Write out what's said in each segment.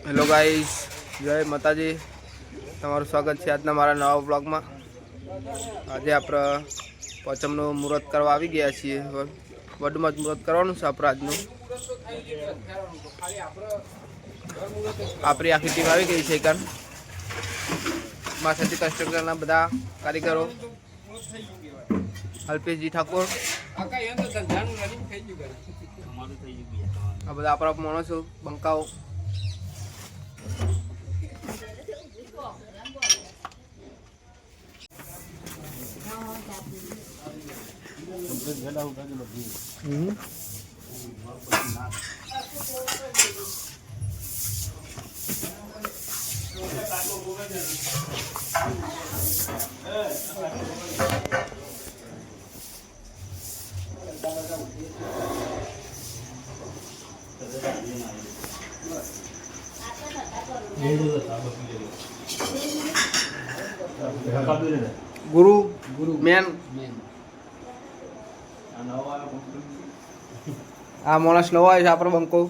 Hello guys, જય માતાજી. તમારું સ્વાગત છે આજના મારા નવા બ્લોગમાં. આજે આપણે પોચમનું મુહૂર્ત કરવા આવી ગયા છીએ. વડમાં જ મુહૂર્ત કરવાનું છે આપણે આજનું. આપણી આખી ટીમ આવી ગઈ છે. કારણ માથાથી કન્સ્ટ્રક્ટરના બધા કારીગરો, અલ્પેશજી ઠાકોર, આ બધા આપણા માણસો બંકાઓ. ગુરુ મેન આ માણસ નવો આવ્યો છે આપણો બંકો.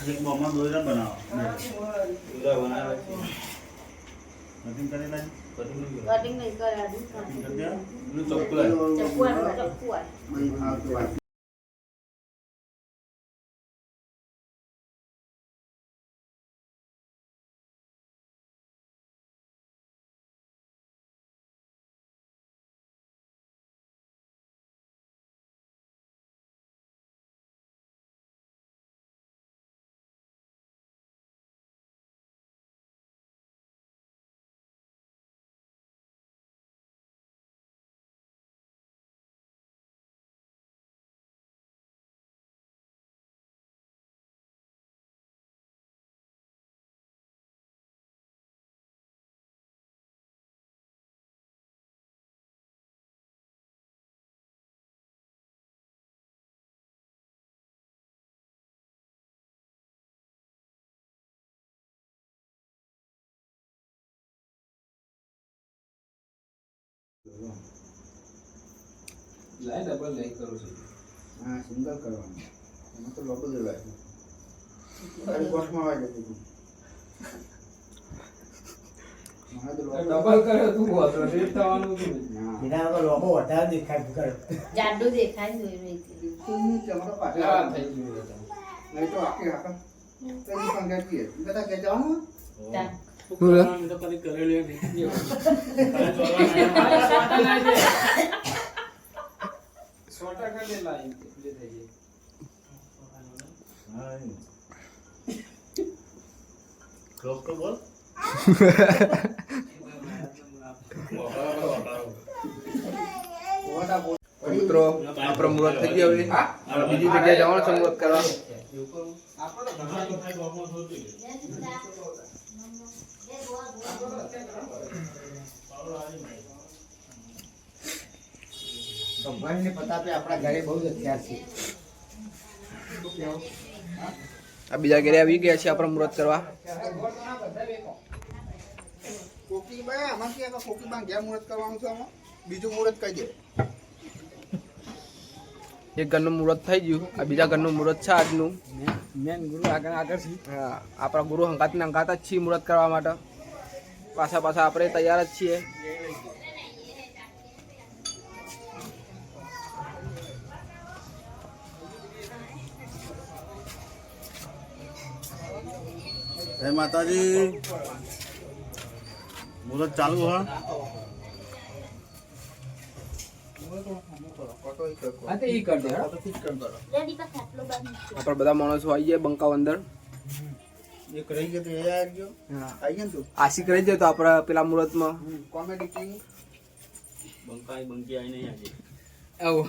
एक मोहम्मद रोजा बनाओ पूरा बना रखी कटिंग करेला कटिंग नहीं कर आदमी कटिंग कर दिया नु चप्पू લાઈ ડબલ લાઈ કરું છું. હા, સિંગલ કરવાનું. એમાં તો લોકો જ લાગે. તારી કોર્સમાં વાગે તું. ડબલ કરે તું હોતો રેટ થવાનું હતું. એના તો લોકો વધારે દેખાય કરે. જાડો દેખાય ને એવી તું તમારો પાછળ થઈ ગયો. નહીં તો આખી આખા તેની પંગત કે બધા કે જવાનું તો કદી કરેલી નથી સોટા કરે લાઈન જે થઈ ગઈ. હા ક્લોઝ તો બોલ મિત્રો આપણો મુહૂર્ત થઈ ગયો. હવે બીજી જગ્યાએ જવાનું છે મુહૂર્ત કરવા. ભગવાનને પ્રતાપે આપણા ઘરે બહુ જ હથિયાર છે. આ બીજા ઘરે આવી ગયા છે આપણે મુહૂર્ત કરવા. કોકીબા આમાં કે કોકીબા ઘેર મુહૂર્ત કરવાનું છે. આમાં બીજું મુહૂર્ત કહી દે. એક ઘરનું મુહૂર્ત થઈ ગયું. આ બીજા ઘરનું મુહૂર્ત છે આજનું. મેન ગુરુ આગળ છે. હા, આપણા ગુરુ હંકાતને હંકાત જ છીએ મુહૂર્ત કરવા માટે. પાછા આપણે તૈયાર જ છીએ. જય માતાજી મુહૂર્ત ચાલુ હા આપણે બધા માણસો આવી જાય બંકાવ અંદર. એક રહી ગયો તો એ આવી ગયો. આવી ગયો ને તું આશિક રહી જાય તો આપણે પેલા મુહૂર્તમાં કોમેડી કિંગ બંકી આવીને આજે આવું.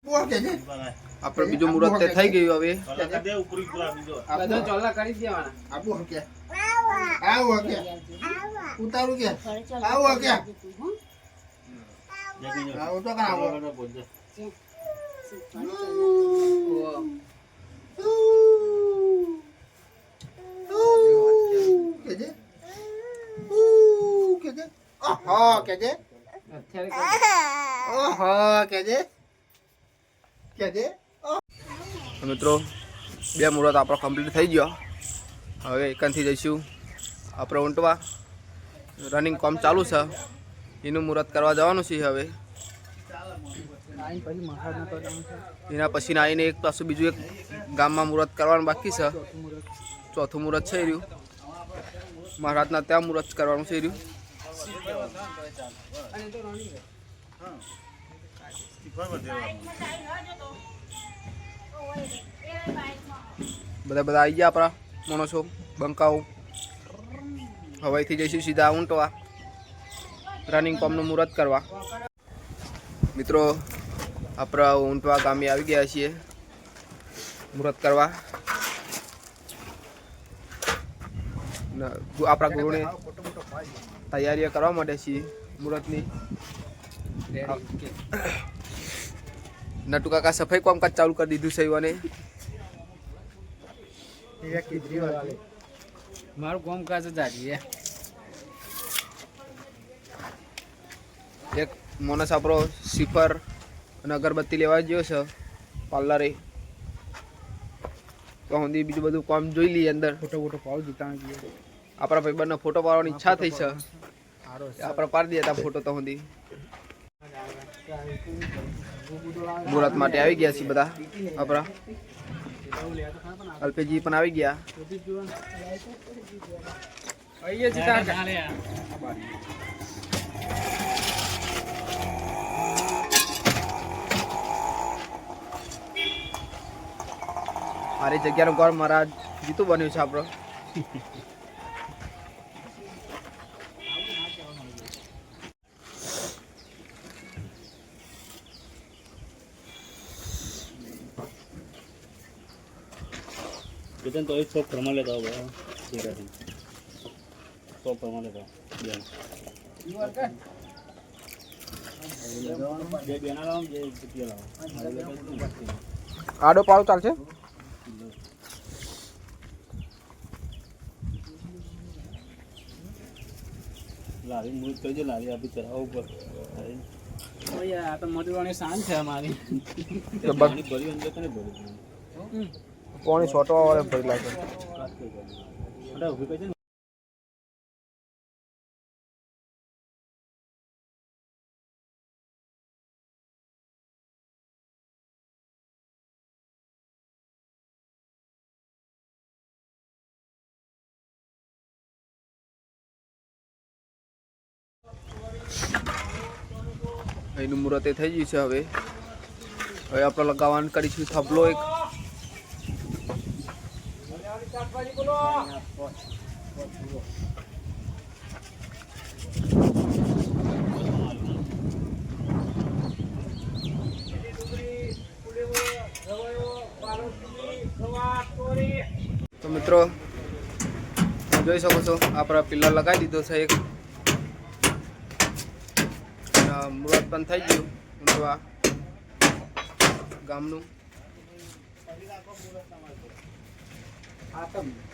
બુઆ કે છે આપણે બીજું મુહૂર્ત તે થઈ ગયું હવે ચોલા દે ઉપરી પૂરા બીજો બધા ચોલા કરી દેવાના આબુ કે આવો કે ઉતારું કે આવો કે આવો તો કાવો કે છે કે છે ઓહો કે છે ઓહો કે છે મિત્રો બે મુહૂર્ત આપણો કમ્પ્લીટ થઈ ગયો હવે એકનથી જઈશું આપણે ઊંટવા રનિંગ કામ ચાલુ છે એનું મુહૂર્ત કરવા જવાનું છે હવે એના પછી આવીને એક પાછું બીજું એક ગામમાં મુહૂર્ત કરવાનું બાકી છે ચોથું મુહૂર્ત છે રહ્યું મહારાજના ત્યાં મુહૂર્ત કરવાનું છે રહ્યું બધા આવી ગયા આપણા માણસો બંકાઓ હવાઈથી જઈશું સીધા ઊંટવા રનિંગ કોમનું મુહૂર્ત કરવા મિત્રો આપણા ઊંટવા ગામે આવી ગયા છીએ મુહૂર્ત કરવા આપણા ગુરુને તૈયારીઓ કરવા માટે છીએ મુહૂર્તની નટુ કાકા સફાઈ કામકાજ ચાલુ કરી દીધું છે યુવાને મારું કામકાજ જારી એક માણસ આપણો સિફર અને અગરબત્તી લેવા ગયો છે પાર્લરે તો સુધી બીજું બધું કામ જોઈ લઈએ અંદર ફોટો પાવ જીતા આપણા ભાઈબંધનો ફોટો પાડવાની ઈચ્છા થઈ છે આપણે પાડી દઈએ હતા ફોટો તો સુધી મુહૂર્ત માટે આવી ગયા છીએ બધા આપણા અલ્પેજી પણ આવી ગયા મારી જગ્યાનું ઘર મારા જીતું બન્યું છે આપણો कितने तो एक 100 फरमा लेता हो भाई ठीक है 100 फरमा लेता जे बेना लाओ जे कितिया लाओ આડો પાડો ચાલશે लारी मुझ कर लारी अभी चढ़ाओ ऊपर આ તો મધુરાણી શાન છે અમારી पानी भरी अंदर कने भरी પાણી છોટવા વાળે ભરી લાગે अरे उभी पे એનું મુહૂર્ત એ થઈ ગયું છે હવે હવે આપણે લગાવવાનું કરીશું થબલો એક તો મિત્રો જોઈ શકો છો આપણે પિલ્લર લગાવી દીધો છે એક મુહૂર્ત પણ થઈ ગયું ઊંટવા ગામનું આપણે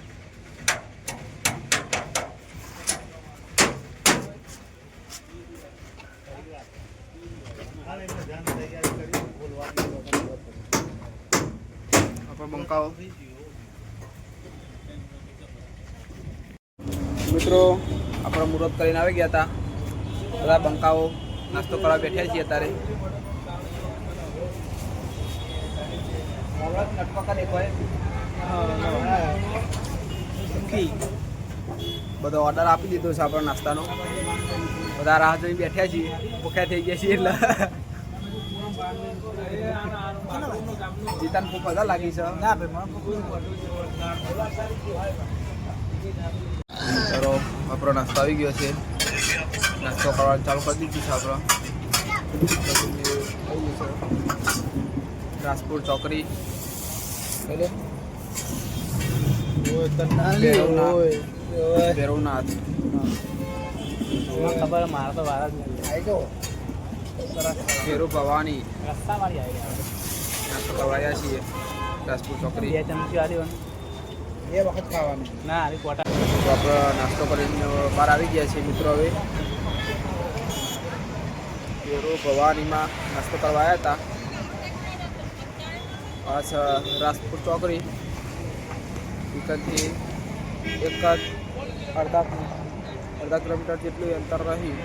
બંકાઓ મિત્રો આપણે મુહૂર્ત કરીને આવી ગયા હતા બધા બંકાઓ નાસ્તો કરવા બેઠ્યા છીએ અત્યારે બધો ઓર્ડર આપી દીધો છે આપણો નાસ્તાનો બધા રાહ જોઈ બેઠ્યા છીએ ભૂખ્યા થઈ ગયા છીએ એટલે જીતાને ખૂબ મજા લાગી છે ચલો આપણો નાસ્તો આવી ગયો છે નાસ્તો કરવાનું ચાલુ કરી દીધું છે આપણો રાજપુર ચોકડી ભેરવનાથ ખબર મારા તો વાર જ નથી આવી જાઓ ભેરુ ભવાની રસ્તા વાળી આવી ગયા નાસ્તો કરવા આવ્યા છીએ રાજપુર ચોકડી. બે ચમચી વાળી હોય બે વખત ખાવાનું ના આરી કોટા તો આપણે નાસ્તો કરીને બહાર આવી ગયા છીએ મિત્રો. હવે ભેરુ ભવાનીમાં નાસ્તો કરવા આવ્યા હતા. પાસ રાજપુર ચોકડી વિકતથી અડધા કિલોમીટર જેટલું અંતર રહ્યું.